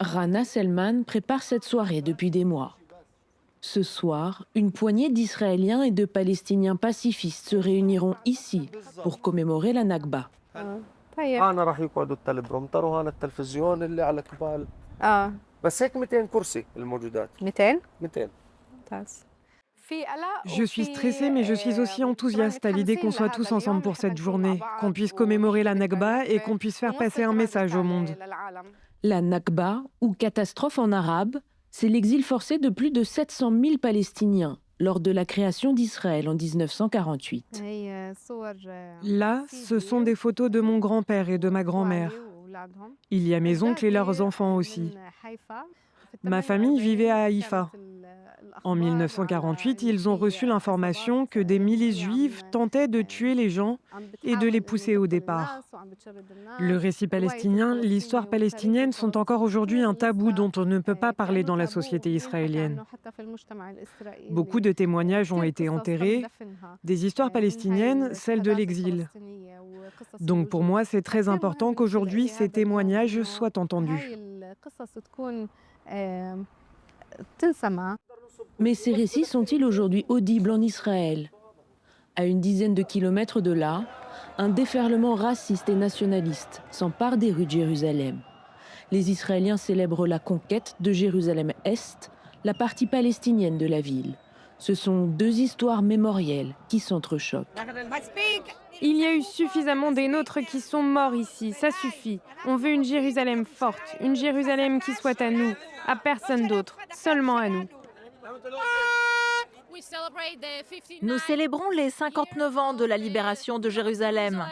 Rana Selman prépare cette soirée depuis des mois. Ce soir, une poignée d'Israéliens et de Palestiniens pacifistes se réuniront ici pour commémorer la Nakba. طيب. هنا راح يقعدوا التلبرومتر وهنا التلفزيون اللي على قبال اه بس هيك 200 كرسي الموجودات 200 200 ممتاز. Je suis stressée, mais je suis aussi enthousiaste à l'idée qu'on soit tous ensemble pour cette journée, qu'on puisse commémorer la Nakba et qu'on puisse faire passer un message au monde. La Nakba, ou catastrophe en arabe, c'est l'exil forcé de plus de 700 000 Palestiniens lors de la création d'Israël en 1948. Là, ce sont des photos de mon grand-père et de ma grand-mère. Il y a mes oncles et leurs enfants aussi. Ma famille vivait à Haïfa. En 1948, ils ont reçu l'information que des milices juives tentaient de tuer les gens et de les pousser au départ. Le récit palestinien, l'histoire palestinienne sont encore aujourd'hui un tabou dont on ne peut pas parler dans la société israélienne. Beaucoup de témoignages ont été enterrés, des histoires palestiniennes, celles de l'exil. Donc pour moi, c'est très important qu'aujourd'hui ces témoignages soient entendus. Mais ces récits sont-ils aujourd'hui audibles en Israël? À une dizaine de kilomètres de là, un déferlement raciste et nationaliste s'empare des rues de Jérusalem. Les Israéliens célèbrent la conquête de Jérusalem-Est, la partie palestinienne de la ville. Ce sont deux histoires mémorielles qui s'entrechoquent. Il y a eu suffisamment des nôtres qui sont morts ici, ça suffit. On veut une Jérusalem forte, une Jérusalem qui soit à nous, à personne d'autre, seulement à nous. Nous célébrons les 59 ans de la libération de Jérusalem,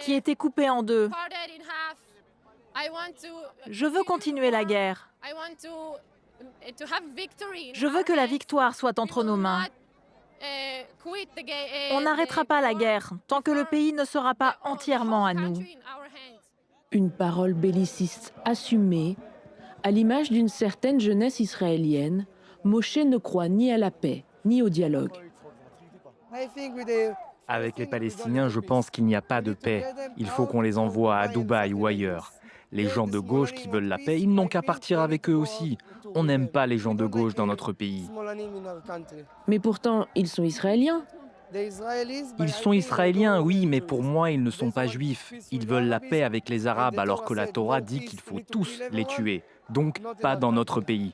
qui était coupée en deux. Je veux continuer la guerre. Je veux que la victoire soit entre nos mains. On n'arrêtera pas la guerre tant que le pays ne sera pas entièrement à nous. Une parole belliciste assumée, à l'image d'une certaine jeunesse israélienne, Moshe ne croit ni à la paix, ni au dialogue. Avec les Palestiniens, je pense qu'il n'y a pas de paix. Il faut qu'on les envoie à Dubaï ou ailleurs. Les gens de gauche qui veulent la paix, ils n'ont qu'à partir avec eux aussi. On n'aime pas les gens de gauche dans notre pays. Mais pourtant, ils sont israéliens. Ils sont israéliens, oui, mais pour moi, ils ne sont pas juifs. Ils veulent la paix avec les Arabes alors que la Torah dit qu'il faut tous les tuer. Donc, pas dans notre pays.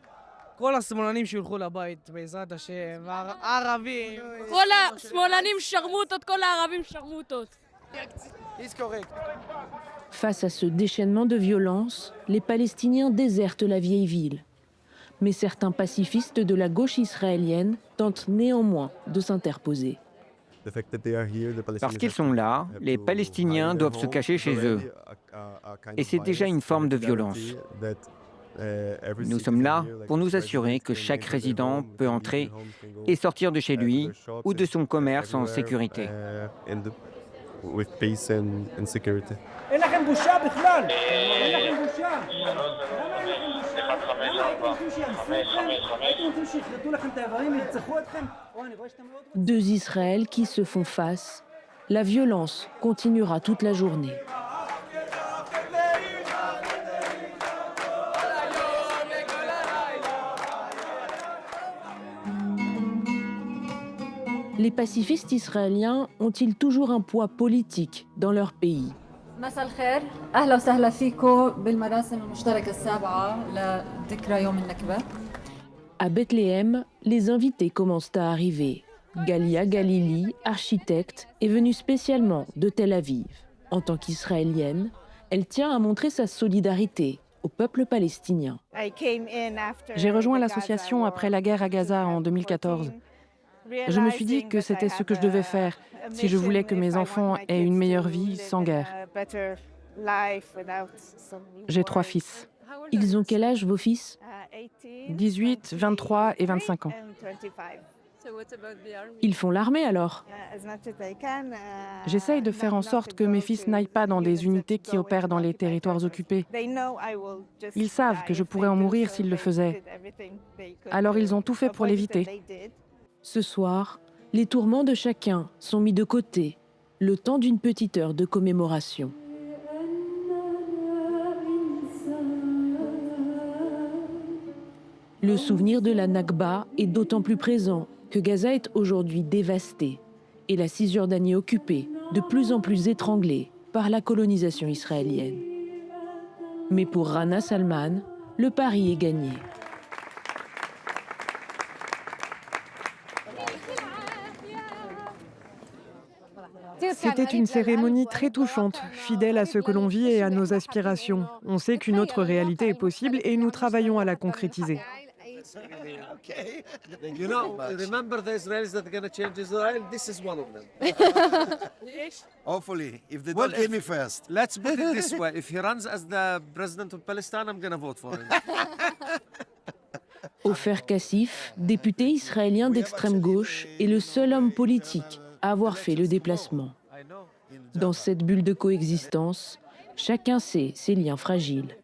כל השמאלנים שילכו לבית, בעזרת השם, הערבים. כל השמאלנים שרמוטות, כל הערבים שרמוטות. Face à ce déchaînement de violence, les Palestiniens désertent la vieille ville. Mais certains pacifistes de la gauche israélienne tentent néanmoins de s'interposer. Parce qu'ils sont là, les Palestiniens doivent se cacher chez eux. Et c'est déjà une forme de violence. Nous sommes là pour nous assurer que chaque résident peut entrer et sortir de chez lui ou de son commerce en sécurité. Deux Israël qui se font face. La violence continuera toute la journée. Les pacifistes israéliens ont-ils toujours un poids politique dans leur pays? مساء الخير اهلا وسهلا فيكم بالمراسم المشتركه السابعه لذكرى يوم النكبه. À Bethléem, les invités commencent à arriver. Galia Galili, architecte, est venue spécialement de Tel Aviv. En tant qu'israélienne, elle tient à montrer sa solidarité au peuple palestinien. J'ai rejoint l'association après la guerre à Gaza en 2014. Je me suis dit que c'était ce que je devais faire si je voulais que mes enfants aient une meilleure vie sans guerre. J'ai 3 fils. Ils ont quel âge, vos fils? 18, 23 et 25 ans. Ils font l'armée alors? J'essaye de faire en sorte que mes fils n'aillent pas dans des unités qui opèrent dans les territoires occupés. Ils savent que je pourrais en mourir s'ils le faisaient. Alors ils ont tout fait pour l'éviter. Ce soir, les tourments de chacun sont mis de côté, le temps d'une petite heure de commémoration. Le souvenir de la Nakba est d'autant plus présent que Gaza est aujourd'hui dévastée et la Cisjordanie occupée, de plus en plus étranglée par la colonisation israélienne. Mais pour Rana Salman, le pari est gagné. C'était une cérémonie très touchante, fidèle à ce que l'on vit et à nos aspirations. On sait qu'une autre réalité est possible et nous travaillons à la concrétiser. You know, remember the Israelis that are going to change Israel? This is one of them. Hopefully, if they don't kill me first. Let's put it this way. If he runs as the president of Palestine, I'm going to vote for him. Ofer Kassif, député israélien d'extrême gauche, est le seul homme politique à avoir fait le déplacement. Dans cette bulle de coexistence, chacun sait ses liens fragiles.